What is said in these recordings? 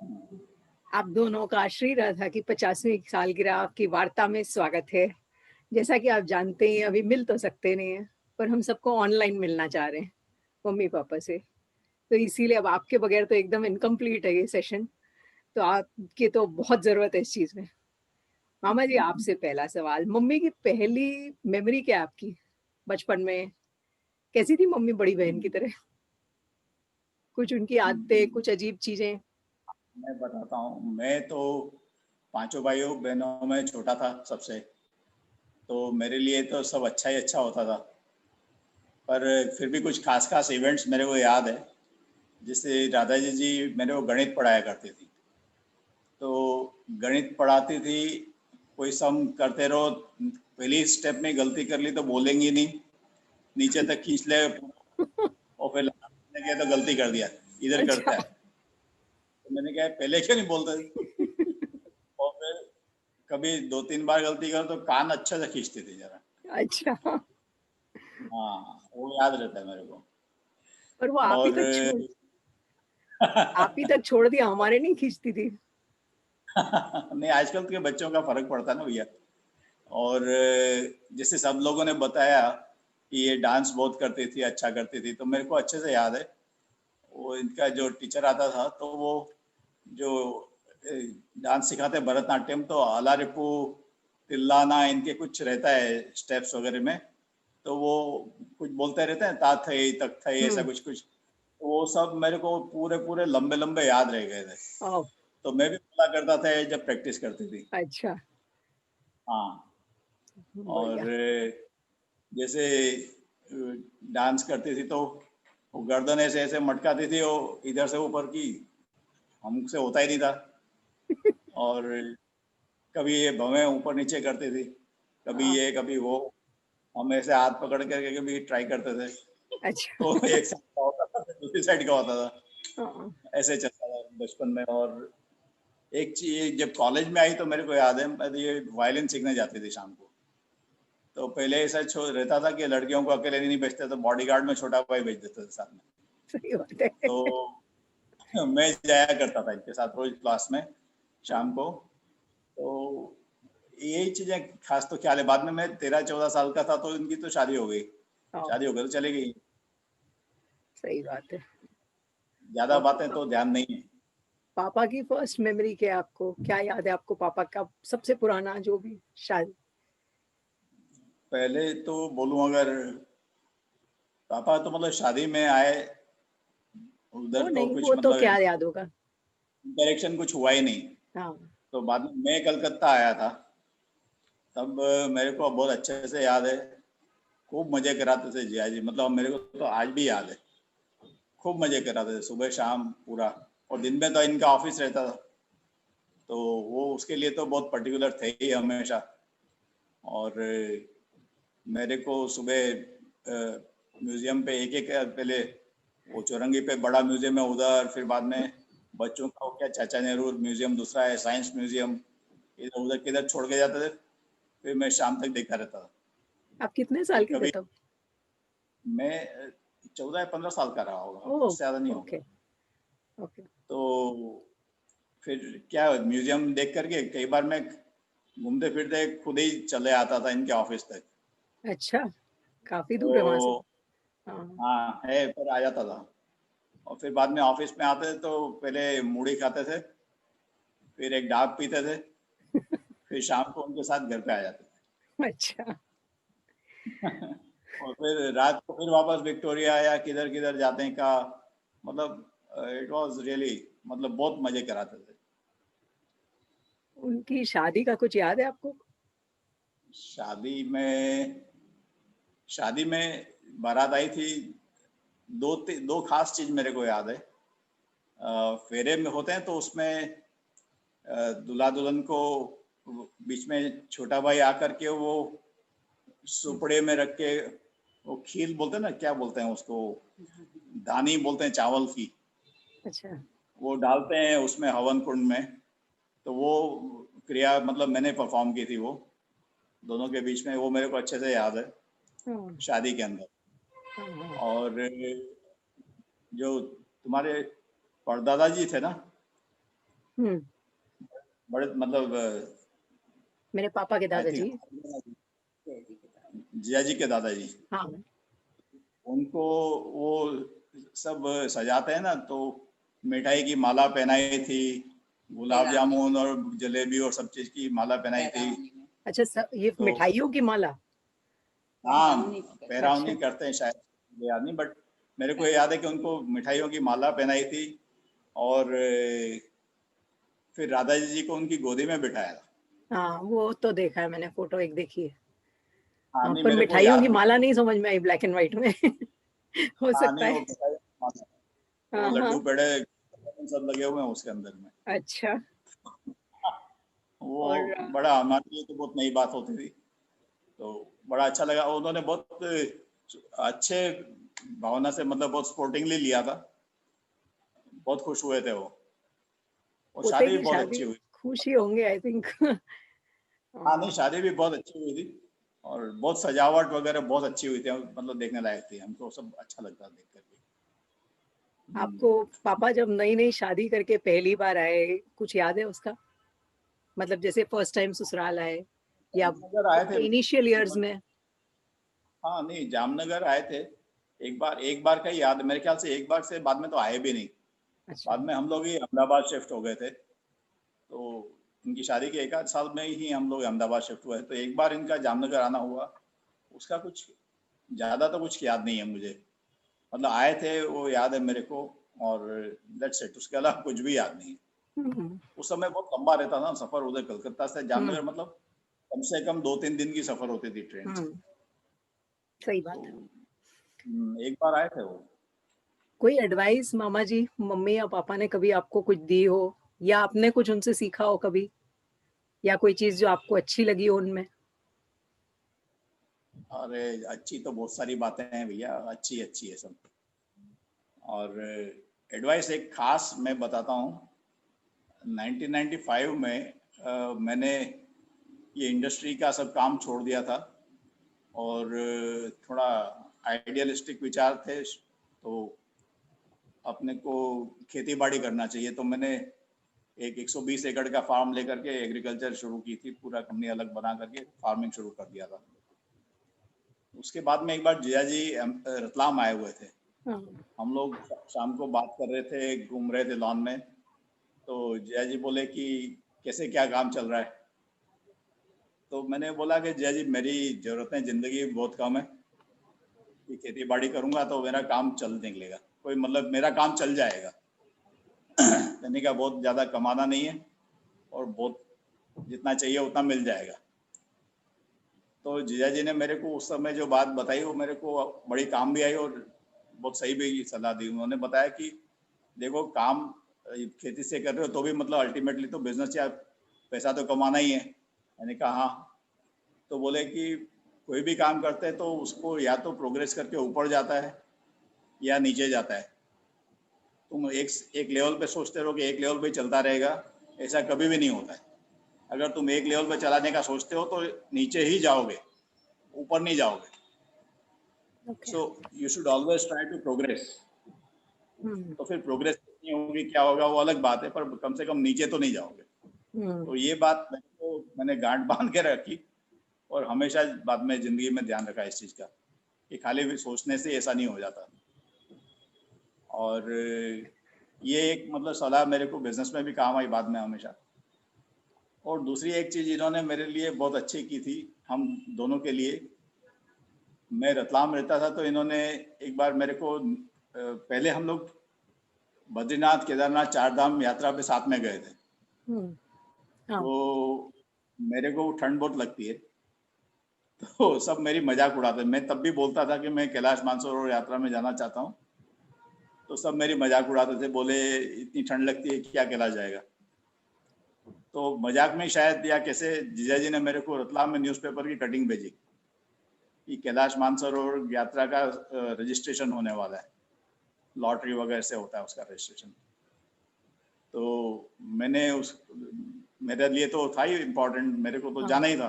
आप दोनों का श्री राधा की 50वीं सालगिरह की वार्ता में स्वागत है। जैसा कि आप जानते हैं अभी मिल तो सकते नहीं हैं, पर हम सबको ऑनलाइन मिलना चाह रहे हैं, मम्मी-पापा से। तो इसीलिए अब आपके बगैर तो एकदम इनकम्प्लीट है ये सेशन, तो आपकी तो बहुत ज़रूरत है इस चीज़ में। मामा जी आपसे पहला सवाल, मम्मी की पहली मेमोरी क्या है आपकी? बचपन में कैसी थी मम्मी बड़ी बहन की तरह? कुछ उनकी आदतें, कुछ अजीब चीज़ें? मैं बताता हूँ। मैं तो पांचों भाइयों बहनों में छोटा था सबसे। तो मेरे लिए तो सब अच्छा ही अच्छा होता था, पर फिर भी कुछ खास खास इवेंट्स मेरे को याद है। जैसे दादाजी जी मेरे को गणित पढ़ाया करती थी। तो गणित पढ़ाती थी, कोई सम करते रहो, पहली स्टेप में गलती कर ली तो बोलेंगी नहीं, नीचे तक खींच ले और फिर लगाने गया तो गलती कर दिया, इधर अच्छा। करता है। तो मैंने कहा पहले क्यों नहीं बोलते। और फिर कभी 2-3 बार गलती करो तो कान अच्छे से खींचती थी जरा। अच्छा, हाँ, वो याद रहता है मेरे को। पर वो और आप ही तक छोड़ दिया, हमारे नहीं खींचती थी। नहीं, आजकल के बच्चों का फर्क पड़ता है ना भैया। और जैसे सब लोगों ने बताया कि ये डांस बहुत करती थी, अच्छा करती थी, तो मेरे को अच्छे से याद है। वो इनका जो टीचर आता था तो वो जो डांस सिखाते भरतनाट्यम, तो अलारिपू, तिल्लाना, इनके कुछ रहता है स्टेप्स वगैरह में। तो वो कुछ बोलते रहते हैं, ता थई तक थई, ऐसा हुँ, कुछ कुछ। तो वो सब मेरे को पूरे पूरे लंबे लंबे याद रह गए थे। ओह! तो मैं भी बोला करता था जब प्रैक्टिस करती थी। अच्छा, हाँ। और बढ़िया। जैसे डांस करती थी तो वो गर्दन ऐसे ऐसे मटकाती थी, वो इधर से ऊपर की, हमसे होता ही नहीं था। और कभी ये भवें ऊपर नीचे करती थी, कभी हाँ, ये कभी वो। हम ऐसे हाथ पकड़ करके कभी ट्राई करते थे, अच्छा, तो एक साइड का होता था फिर दूसरी साइड का होता था। हाँ, ऐसे चलता था बचपन में। और एक चीज जब कॉलेज में आई तो मेरे को याद है, मैं ये वायलिन सीखने जाती थी शाम को। तो पहले ऐसा रहता था कि लड़कियों को अकेले नहीं भेजते, तो बॉडीगार्ड में छोटा भाई भेज देते थे साथ में। सही बात है। तो मैं जाया करता था इनके साथ रोज क्लास में शाम हाँ, को। तो यही चीजें खास तो ख्याल है। बाद में मैं 13-14 साल का था तो इनकी तो शादी हो गई। हाँ, शादी हो गई तो चली गई। सही बात है। ज्यादा और बातें तो ध्यान नहीं है। पापा की फर्स्ट मेमोरी क्या है आपको? क्या याद है आपको पापा का सबसे पुराना जो भी शायद? पहले तो बोलूं अगर, पापा तो मतलब शादी में आए, वो उधर तो नहीं, कुछ वो तो मतलब क्या याद होगा? इंटरेक्शन कुछ हुआ ही नहीं। हाँ, तो बाद में मैं कलकत्ता आया था, तब मेरे को बहुत अच्छे से याद है। खूब मजे कराते थे जिया जी, मतलब मेरे को तो आज भी याद है। खूब मजे कराते थे सुबह शाम पूरा। और दिन में तो इनका ऑफिस रहता था, तो वो उसके लिए तो बहुत पर्टिकुलर थे ही हमेशा। और मेरे को सुबह म्यूजियम पे एक एक पहले, वो चौरंगी पे बड़ा म्यूजियम है उधर, फिर बाद में बच्चों का वो क्या चाचा नेहरू म्यूजियम दूसरा है, साइंस म्यूजियम, इधर उधर किधर छोड़ के जाते थे। फिर मैं शाम तक देखता रहता था। आप कितने साल फिर के थे कभी तब? मैं 14 या 15 साल का रहा होगा, ओह! उससे ज़्यादा नहीं होगा। Okay, okay. तो फिर क्या, म्यूजियम देख करके कई बार मैं घूमते फिरते खुद ही चले आता था इनके ऑफिस तक। अच्छा, काफ़ी दूर है वहाँ से। तो हाँ, हाँ है, पर आ जाता था। और फिर बाद में ऑफिस में आते थे तो पहले मूढ़ी खाते थे, फिर एक डाब पीते थे, फिर शाम को उनके साथ घर पे आ जाते अच्छा। थे। और फिर रात को फिर वापस विक्टोरिया या किधर किधर जाते हैं का, मतलब इट वाज रियली, मतलब बहुत मजे कराते थे। उनकी शादी का कुछ याद है आपको? शादी में शादी में बारात आई थी। दो खास चीज मेरे को याद है। फेरे में होते हैं तो उसमें दूल्हा दुल्हन को बीच में छोटा भाई आकर के वो सुपड़े में रख के, वो खील बोलते हैं ना, क्या बोलते हैं उसको, दानी बोलते हैं चावल की, अच्छा, वो डालते हैं उसमें हवन कुंड में। तो वो क्रिया मतलब मैंने परफॉर्म की थी वो, दोनों के बीच में, वो मेरे को अच्छे से याद है हाँ, शादी के अंदर। हाँ, हाँ, और जो तुम्हारे परदादा जी थे ना, हम्म। बड़े मतलब मेरे पापा के आई थिंक दादाजी। जिया जी के दादाजी, हाँ। उनको वो सब सजाते हैं ना, तो मिठाई की माला पहनाई थी, गुलाब जामुन और जलेबी और सब चीज की माला पहनाई थी। अच्छा, ये तो मिठाइयों की माला। हाँ, अच्छा। पैरावनी करते हैं शायद, मुझे याद नहीं, बट मेरे को याद है कि उनको मिठाइयों की माला पहनाई थी। और फिर राधा जी को उनकी गोदी में बिठाया था। हाँ, वो तो देखा है मैंने, फोटो एक देखी है। हाँ हाँ, नहीं, पर मेरे को मिठाइयों की याद माला नहीं समझ में आई ब्लैक एंड व्हाइट में। हो हाँ सकता नहीं, वो है। मिठाई की माला, वो हाँ लड्डू हाँ। पेड़े सब लगे हुए हैं उसके अंदर में। अच्छा। वो और बड़ा हमारे लिए तो बहुत नई बात होती थी, तो बड़ा अच्छा लगा। उन्होंने बहुत अच्छे भावना से, मतलब बहुत स्पोर्टिंगली लिया था, बहुत खुश हुए थे वो। और पोते शादी भी की बहुत शादी अच्छी हुई। खुश ही होंगे आई थिंक। हाँ नहीं, शादी भी बहुत अच्छी हुई थी, और बहुत सजावट वगैरह बहुत अच्छी हुई थी, मतलब देखने लायक थी, हमको सब अच्छा लगता देख करके। आपको पापा जब नई नई शादी करके पहली बार आए, कुछ याद है उसका? मतलब जैसे फर्स्ट टाइम ससुराल आए, या जामनगर आए थे। इनिशियल इयर्स में? हाँ नहीं, जामनगर आए थे। एक बार का ही याद है, मेरे ख्याल से एक बार से बाद में तो आए भी नहीं। अच्छा। बाद में हम लोग ही अहमदाबाद शिफ्ट हो गए थे, तो इनकी शादी के एक आध साल में ही हम लोग अहमदाबाद शिफ्ट हुए, तो एक बार इनका जामनगर आना हुआ। उसका कुछ ज़्यादा तो कुछ याद नहीं है मुझे, मतलब आए थे वो याद है मेरे को, और दैट्स इट, उसके अलावा कुछ भी याद नहीं है। हम्म। उस समय बहुत लंबा रहता था सफ़र, उधर कलकत्ता से हम्म। जामनगर, मतलब कम से कम 2-3 दिन की सफ़र होती थी ट्रेन से। हम्म। सही तो बात है। एक बार आए थे वो। कोई एडवाइस मामा जी, मम्मी या पापा ने कभी आपको कुछ दी हो, या आपने कुछ उनसे सीखा हो कभी, या कोई चीज जो आपको अच्छी लगी हो उनमें? अरे अच्छी तो बहुत सारी बातें हैं भैया, अच्छी अच्छी है सब। और एडवाइस एक खास मैं बताता हूँ। 1995 में मैंने ये इंडस्ट्री का सब काम छोड़ दिया था, और थोड़ा आइडियलिस्टिक विचार थे, तो अपने को खेती बाड़ी करना चाहिए, तो मैंने एक 120 एकड़ का फार्म लेकर के एग्रीकल्चर शुरू की थी, पूरा कंपनी अलग बना करके फार्मिंग शुरू कर दिया था। उसके बाद में एक बार जिया जी रतलाम आए हुए थे। हाँ। हम लोग शाम को बात कर रहे थे, घूम रहे थे लॉन में, तो जिया जी बोले कि कैसे क्या काम चल रहा है। तो मैंने बोला कि जिया जी, मेरी ज़रूरतें ज़िंदगी में बहुत कम है, कि खेती बाड़ी करूंगा तो मेरा काम चल निकलेगा, कोई मतलब मेरा काम चल जाएगा। मैंने कहा बहुत ज़्यादा कमाना नहीं है, और बहुत जितना चाहिए उतना मिल जाएगा। तो जीजा जी ने मेरे को उस समय जो बात बताई, वो मेरे को बड़ी काम भी आई, और बहुत सही भी सलाह दी। उन्होंने बताया कि देखो, काम खेती से कर रहे हो तो भी मतलब अल्टीमेटली तो बिजनेस या पैसा तो कमाना ही है। मैंने कहा हाँ। तो बोले कि कोई भी काम करते हैं तो उसको या तो प्रोग्रेस करके ऊपर जाता है या नीचे जाता है। तुम एक लेवल पे सोचते रहो कि एक लेवल पे चलता रहेगा, ऐसा कभी भी नहीं होता है। अगर तुम एक लेवल पे चलाने का सोचते हो तो नीचे ही जाओगे, ऊपर नहीं जाओगे। Okay. So you should always try to progress. Hmm. तो फिर प्रोग्रेस नहीं होगी, क्या होगा वो अलग बात है, पर कम से कम नीचे तो नहीं जाओगे। हम्म। तो ये बात मैंने गांठ बांध के रखी, और हमेशा बाद में जिंदगी में ध्यान रखा इस चीज़ का, कि खाली भी सोचने से ऐसा नहीं हो जाता। और ये एक मतलब सलाह मेरे को बिजनेस में भी काम आई बाद में हमेशा। और दूसरी एक चीज़ इन्होंने मेरे लिए बहुत अच्छी की थी, हम दोनों के लिए। मैं रतलाम रहता था, तो इन्होंने एक बार मेरे को पहले हम लोग बद्रीनाथ केदारनाथ 4 धाम यात्रा पे साथ में गए थे। हम्म। हाँ। तो मेरे को ठंड बहुत लगती है, तो सब मेरी मजाक उड़ाते। मैं तब भी बोलता था कि मैं कैलाश मानसरोवर यात्रा में जाना चाहता हूँ, तो सब मेरी मजाक उड़ाते थे, बोले इतनी ठंड लगती है, क्या कैलाश जाएगा। तो मजाक में शायद या कैसे जीजा जी ने मेरे को रतलाम में न्यूज़पेपर की कटिंग भेजी कि कैलाश मानसरोवर यात्रा का रजिस्ट्रेशन होने वाला है, लॉटरी वगैरह से होता है उसका रजिस्ट्रेशन। तो मैंने उस मेरे लिए तो था ही इम्पोर्टेंट, मेरे को तो हाँ। जाना ही था।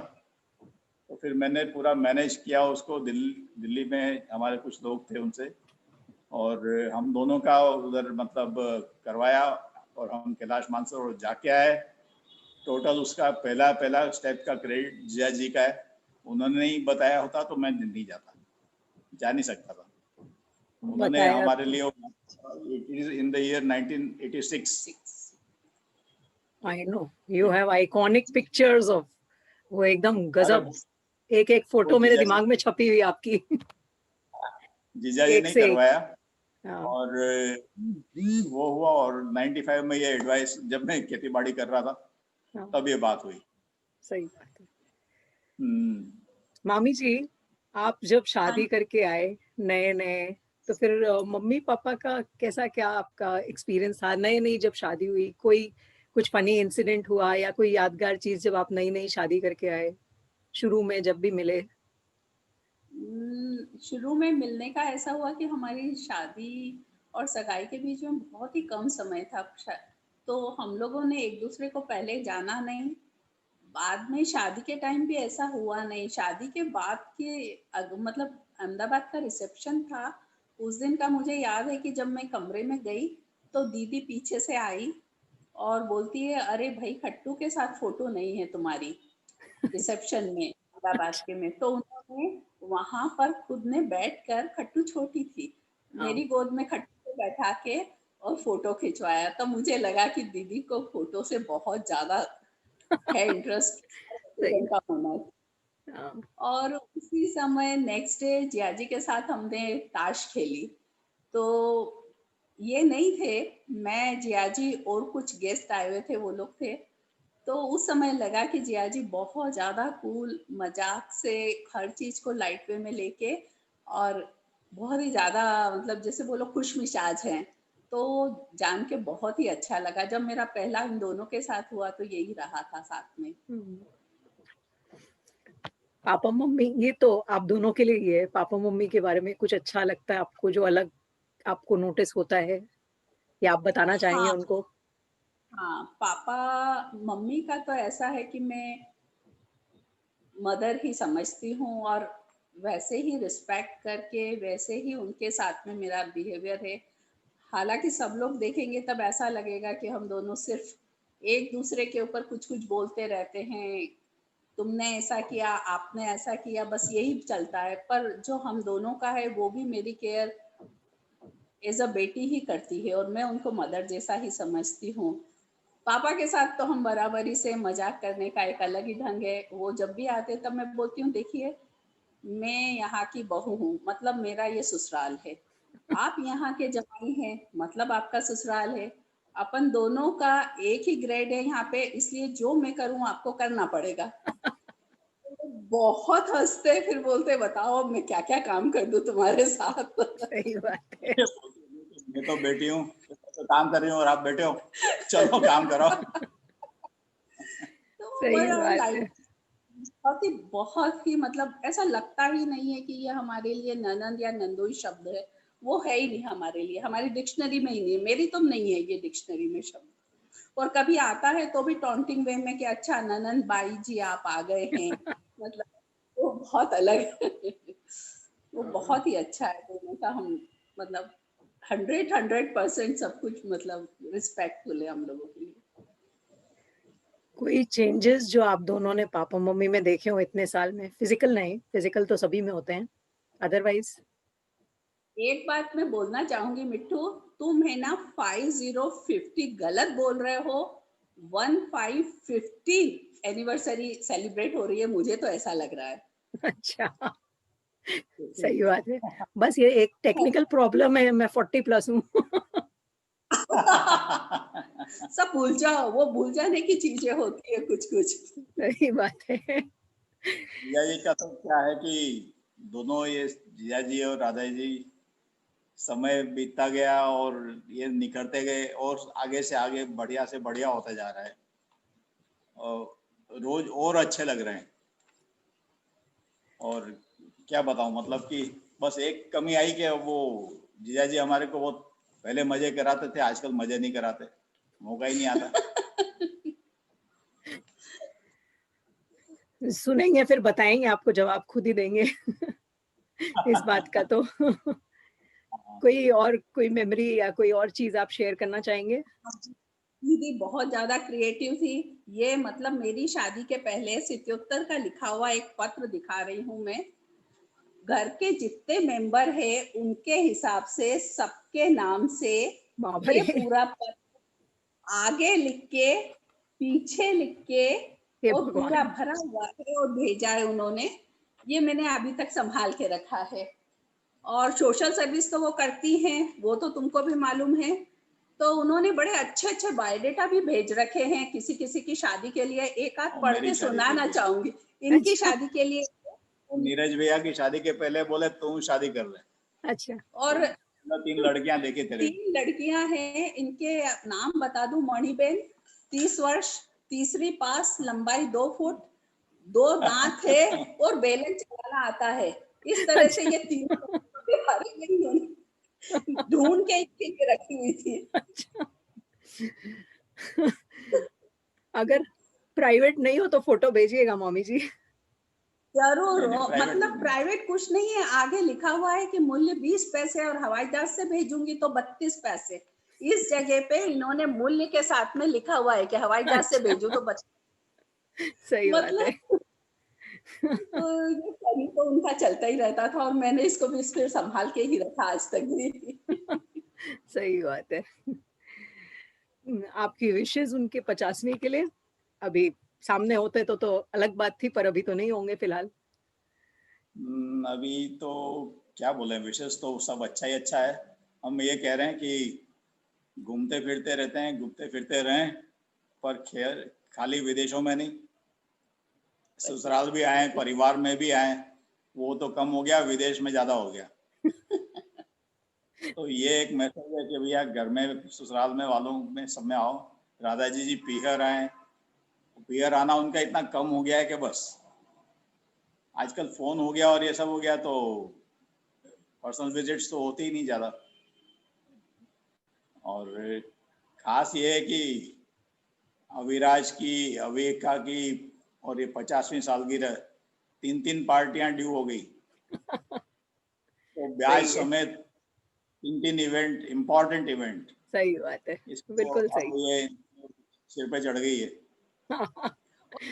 तो फिर मैंने पूरा मैनेज किया उसको, दिल्ली में हमारे कुछ लोग थे उनसे, और हम दोनों का उधर मतलब करवाया। और हम कैलाश मानसरोवर जाके आए। टोटल उसका पहला स्टेप का क्रेडिट जिया जी का है। उन्होंने नहीं बताया होता तो मैं नहीं जाता, जा नहीं सकता था। उन्होंने बताया हमारे तो लिए, it is in the year 1986। I know you have iconic pictures of, वो एकदम अरे गजब, एक एक वो फोटो मेरे जीजा दिमाग में छपी हुई आपकी। जीजा जी एक ने से एक। करवाया। हाँ, और वो हुआ, और 95 में ये एडवाइस, जब मैं खेती बाड़ी कर रहा था हाँ, तब ये बात हुई। सही बात है। हम्म। मामी जी, आप जब हाँ, शादी करके आए नए नए, तो फिर मम्मी पापा का कैसा, क्या आपका एक्सपीरियंस था नए नई जब शादी हुई? कोई कुछ फनी इंसिडेंट हुआ या कोई यादगार चीज जब आप नई नई शादी करके आए, शुरू में जब भी मिले? शुरू में मिलने का ऐसा हुआ कि हमारी शादी और सगाई के बीच में बहुत ही कम समय था। तो हम लोगों ने एक दूसरे को पहले जाना नहीं। बाद में शादी के टाइम भी ऐसा हुआ नहीं। शादी के बाद के मतलब अहमदाबाद का रिसेप्शन था। उस दिन का मुझे याद है कि जब मैं कमरे में गई तो दीदी पीछे से आई और बोलती है, अरे भाई खट्टू के साथ फोटो नहीं है तुम्हारी रिसेप्शन में अहमदाबाद के में। तो उन्होंने वहां पर खुद ने बैठकर, खट्टू छोटी थी, हाँ, मेरी गोद में खट्टू को बैठा के और फोटो खिंचवाया। तो मुझे लगा कि दीदी को फोटो से बहुत ज्यादा है इंटरेस्ट, सही। का होना। हाँ, और उसी समय नेक्स्ट डे जियाजी के साथ हमने ताश खेली। तो ये नहीं थे, मैं जियाजी और कुछ गेस्ट आए हुए थे, वो लोग थे। तो उस समय लगा कि जियाजी बहुत ज्यादा कूल, मजाक से हर चीज को लाइट वे में लेके, और बहुत ही ज्यादा मतलब जैसे बोलो खुश मिजाज हैं। तो जान के बहुत ही अच्छा लगा। जब मेरा पहला इन दोनों के साथ हुआ तो यही रहा था साथ में। पापा मम्मी, ये तो आप दोनों के लिए ही है। पापा मम्मी के बारे में कुछ अच्छा लगता है आपको, जो अलग आपको नोटिस होता है, या आप बताना चाहेंगे हाँ, उनको? हाँ, पापा मम्मी का तो ऐसा है कि मैं मदर ही समझती हूँ, और वैसे ही रिस्पेक्ट करके वैसे ही उनके साथ में मेरा बिहेवियर है। हालांकि सब लोग देखेंगे तब ऐसा लगेगा कि हम दोनों सिर्फ एक दूसरे के ऊपर कुछ कुछ बोलते रहते हैं, तुमने ऐसा किया, आपने ऐसा किया, बस यही चलता है। पर जो हम दोनों का है वो भी मेरी केयर एज अ बेटी ही करती है, और मैं उनको मदर जैसा ही समझती हूँ। पापा के साथ तो हम बराबरी से मजाक करने का एक अलग ही ढंग है। वो जब भी आते तब मैं बोलती हूँ, देखिए मैं यहाँ की बहू हूँ, मतलब मेरा ये ससुराल है। आप यहाँ के जमाई हैं, मतलब आपका ससुराल है। अपन दोनों का एक ही ग्रेड है यहाँ पे, इसलिए जो मैं करूँ आपको करना पड़ेगा। बहुत हंसते, फिर बोलते बताओ अब मैं क्या क्या काम कर दूं तुम्हारे साथ। सही बात है। मैं तो बेटी हूँ, तो काम कर रही हूँ और आप बैठे हो, चलो काम करो। तो सही बड़ा बात लाइफ है। बहुत ही मतलब ऐसा लगता ही नहीं है कि ये हमारे लिए ननंद या नंदोई शब्द है। वो है ही नहीं हमारे लिए, हमारी डिक्शनरी में ही नहीं है। मेरी तो नहीं है ये डिक्शनरी में शब्द। और कभी आता है तो भी टॉन्टिंग वे में कि अच्छा ननंद बाई जी आप आ गए हैं, मतलब वो बहुत अलग है। वो बहुत ही अच्छा है दोनों का। हम मतलब 100% सब कुछ मतलब रिस्पेक्टफुल है हम लोगों के लिए। कोई चेंजेस जो आप दोनों ने पापा मम्मी में देखे हो इतने साल में? फिजिकल नहीं, फिजिकल तो सभी में होते हैं, अदरवाइज? एक बात मैं बोलना चाहूंगी मिट्टू, तुम है ना 5050 गलत बोल रहे हो। 1550 एनिवर्सरी सेलिब्रेट हो रही है, मुझे तो ऐसा लग रहा है। अच्छा, सही बात है। बस ये एक टेक्निकल प्रॉब्लम है, मैं 40 प्लस हूँ। सब भूल जाओ, वो भूल जाने की चीजें होती है कुछ कुछ। सही बात है। जिया जी का तो क्या है कि दोनों, ये जिया जी और राधा जी, समय बीतता गया और ये निखरते गए और आगे से आगे बढ़िया से बढ़िया होता जा रहा है, और रोज और अच्छे लग रहे हैं। और क्या बताऊं, मतलब कि बस एक कमी आई कि वो जीजा जी हमारे को बहुत पहले मजे कराते थे, आजकल मजे नहीं कराते, मौका ही नहीं आता। सुनेंगे फिर बताएंगे, आपको जवाब खुद ही देंगे। इस बात का तो। कोई और कोई मेमोरी या कोई और चीज आप शेयर करना चाहेंगे? दीदी बहुत ज्यादा क्रिएटिव थी। ये मतलब मेरी शादी के पहले 77 का लिखा हुआ एक पत्र दिखा रही हूँ मैं। घर के जितने मेंबर है उनके हिसाब से सबके नाम से बाप ये रे! पूरा पत्र आगे लिख के, पीछे लिख के हे और पूरा भगवान! भरा हुआ है और भेजा है उन्होंने। ये मैंने अभी तक संभाल के रखा है। और सोशल सर्विस तो वो करती हैं, वो तो तुमको भी मालूम है। तो उन्होंने बड़े अच्छे-अच्छे बायोडाटा भी भेज रखे हैं किसी-किसी की शादी के लिए। एक आध और पढ़ मेरी के शादी के सुनाना लिए चाहूँगी। इनकी अच्छा, शादी के लिए तो नीरज भैया की शादी के पहले बोले तू शादी कर ले, अच्छा, तो और 3 लड़कियां देखी तेरे लिए। 3 लड़कियां हैं। इनके नाम बता दूं, मणिबेन 30 वर्ष, तीसरी पास, लंबाई 2 फुट, 2 दांत है और बेलन चलाना आता है। इस तरह से अच्छा, ये तीनों हमारे लिए इन्होंने ढूंढ के इनके लिए रखी हुई थी। अच्छा। अगर प्राइवेट नहीं हो तो फ़ोटो भेजिएगा मम्मी जी। जरूर। नहीं नहीं, प्राइवेट मतलब नहीं। प्राइवेट कुछ नहीं है, आगे लिखा हुआ है कि मूल्य 20 पैसे और हवाई जहाज से भेजूंगी तो 32 पैसे। इस जगह पे इन्होंने मूल्य के साथ में लिखा हुआ है कि हवाई जहाज से अच्छा, भेजू तो सही बात है। मतलब तो ये कभी तो उनका चलता ही रहता था और मैंने इसको भी फिर संभाल के ही रखा आज तक भी। सही बात है। आपकी विशेज़ उनके 50वीं के लिए? अभी सामने होते तो अलग बात थी, पर अभी तो नहीं होंगे फिलहाल। अभी तो क्या बोले, विशेष तो सब अच्छा ही अच्छा है। हम ये कह रहे हैं कि घूमते फिरते रहते हैं, घूमते फिरते रहें, पर खैर खाली विदेशों में नहीं, ससुराल भी आए, परिवार में भी आए। वो तो कम हो गया, विदेश में ज़्यादा हो गया। तो ये एक मैसेज है कि भैया घर में, ससुराल में वालों में सब में आओ। राधा जी पीहर आए, पीहर आना उनका इतना कम हो गया है कि बस आजकल फ़ोन हो गया और ये सब हो गया, तो पर्सनल विजिट्स तो होती ही नहीं ज़्यादा। और ख़ास ये है कि अविराज की, अविका की और ये 50वीं सालगिरह 3-3 पार्टियां ड्यू हो गई, तो ब्याज सही है, समेत 3-3 इवेंट, इम्पोर्टेंट इवेंट, सही बात है। इसको बिल्कुल अब सही। ये सिर पे चढ़ गई है। और हम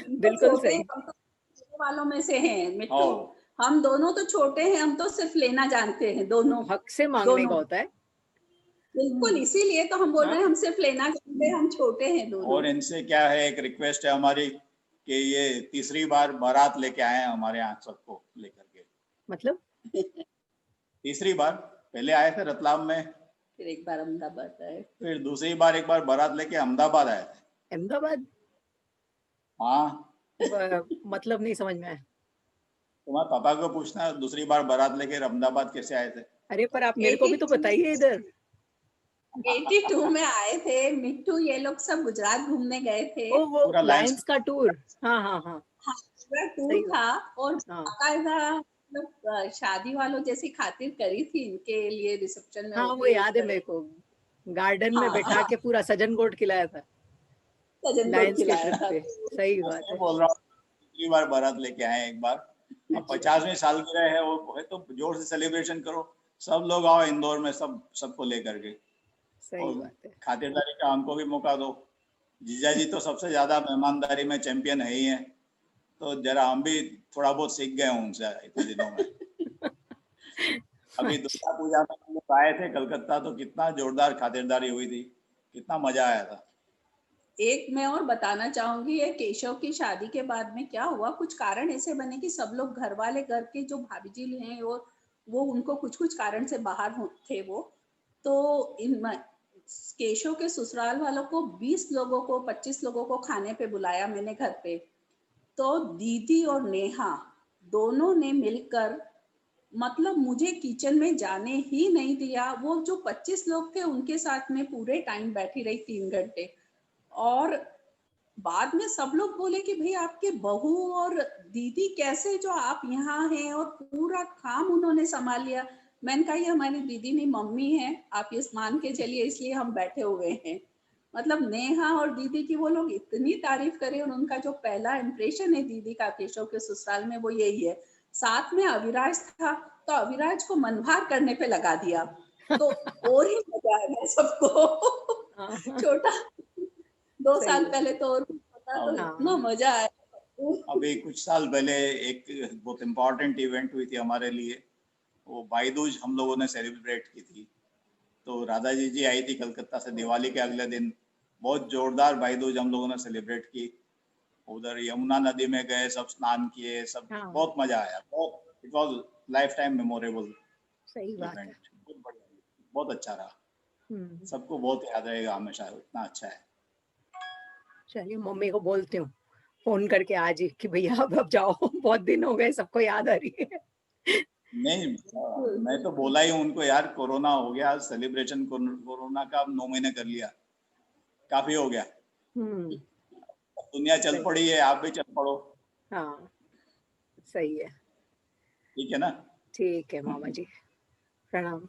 तो बिल्कुल छोटे, सही। हम तो छोटे वालों में से हैं ओ, मिट्टू। हम दोनों तो छोटे हैं, हम तो सिर्फ लेना जानते हैं दोनों। हक से माँगने का दोनों होता है। बिल्कुल, हुँ, इसीलिए तो हम बोल रहे हाँ, हैं हम सिर्फ लेना जानते हैं, हम छोटे हैं दोनों। और इनसे क्या है, एक रिक्वेस्ट है हमारी कि ये तीसरी बार बारात लेके आए हैं हमारे यहाँ सबको लेकर के। मतलब तीसरी बार, पहले आए थे रतलाम में, फिर एक बार अहमदाबाद आए। फिर दूसरी बार एक बार बारात लेके अहमदाबाद आए थे। अहमदाबाद हाँ, मतलब नहीं समझ में आया। तुम्हारे पापा को पूछना दूसरी बार बारात लेके अहमदाबाद कैसे आए थे। अरे! पर आप मेरे को भी तो 82 बताइए इधर। 82 में आए थे मिट्टू, ये लोग सब गुजरात घूमने गए थे। ओह! वो पूरा लाइन्स। लायंस का टूर। हाँ, हाँ, हाँ, हाँ, पूरा टूर सही बात। था और हाँ, बाकायदा मतलब शादी वालों जैसी खातिर करी थी इनके लिए, रिसेप्शन में हाँ, वो होती है उस याद है तरह। मेरे को। गार्डन में हाँ बैठा हाँ, के पूरा सजन गोट खिलाया था, सजन घोट लायंस के खिलाया ट्रिप था पे। तो सही बात मैं है। बोल रहा हूँ दूसरी बार बारात लेके आए हैं एक बार। अब अच्छा। 50वीं सालगिरह है, वो है तो जोर से सेलिब्रेशन करो। सब लोग आओ इंदौर में, सबको लेकर के, सही और बात है। खातिरदारी का हमको भी मौका दो। जीजा जी तो सबसे ज्यादा मेहमानदारी में चैंपियन है ही है, तो जरा हम भी थोड़ा बहुत सीख गए हैं उनसे इतने दिनों में। अभी अच्छा, दुर्गा पूजा में हम लोग आए थे कलकत्ता, तो कितना जोरदार खातिरदारी हुई थी, कितना मजा आया था। एक मैं और बताना चाहूंगी, ये केशव की शादी के बाद में क्या हुआ, कुछ कारण ऐसे बने कि सब लोग घर वाले, घर के जो भाभी जी हैं वो उनको कुछ कुछ कारण से बाहर थे वो। तो इन केशव के ससुराल वालों को 20 लोगों को, 25 लोगों को खाने पे बुलाया मैंने घर पे। तो दीदी और नेहा दोनों ने मिलकर, मतलब मुझे किचन में जाने ही नहीं दिया। वो जो 25 लोग थे उनके साथ में पूरे टाइम बैठी रही 3 घंटे। और बाद में सब लोग बोले कि भाई आपके बहू और दीदी कैसे जो आप यहाँ हैं, और पूरा काम उन्होंने संभाल लिया। मैंने कहा ये हमारी दीदी नहीं मम्मी है, आप ये मान के चलिए, इसलिए हम बैठे हुए हैं। मतलब नेहा और दीदी की वो लोग इतनी तारीफ करें, और उनका जो पहला इम्प्रेशन है दीदी का केशव के ससुराल में वो यही है। साथ में अविराज था, तो अविराज को मनभार करने पे लगा दिया, तो और ही मजा आ गया सबको। हाँ, हाँ, छोटा 2 सही साल है। पहले तो और कुछ होता तो हाँ। इतना मजा आया। अभी कुछ साल पहले एक बहुत इम्पोर्टेंट इवेंट हुई थी हमारे लिए, वो भाई दूज हम लोगों ने सेलिब्रेट की थी। तो राधा जी आई थी कलकत्ता से दिवाली के अगले दिन, बहुत जोरदार भाई दूज हम लोगों ने सेलिब्रेट की। उधर यमुना नदी में गए, सब स्नान किए, सब हाँ, बहुत मजा आया, बहुत, it was life time memorable सही बात है। इवेंट, बहुत बढ़िया, बहुत अच्छा रहा, हुँ, सबको बहुत याद रहेगा हमेशा, इतना अच्छा है। चलिए मम्मी को बोलती हूँ, फ़ोन करके आज ही कि भैया अब जाओ बहुत दिन हो गए सबको याद आ रही है। नहीं, बिल्कुल, मैं तो बिल्कुल। बोला ही हूँ उनको, यार कोरोना हो गया, सेलिब्रेशन कोरोना का अब 9 महीने कर लिया, काफी हो गया, हुँ, दुनिया चल सही। पड़ी है, आप भी चल पड़ो, हाँ, सही है। ठीक है ना? ठीक है मामा जी, प्रणाम।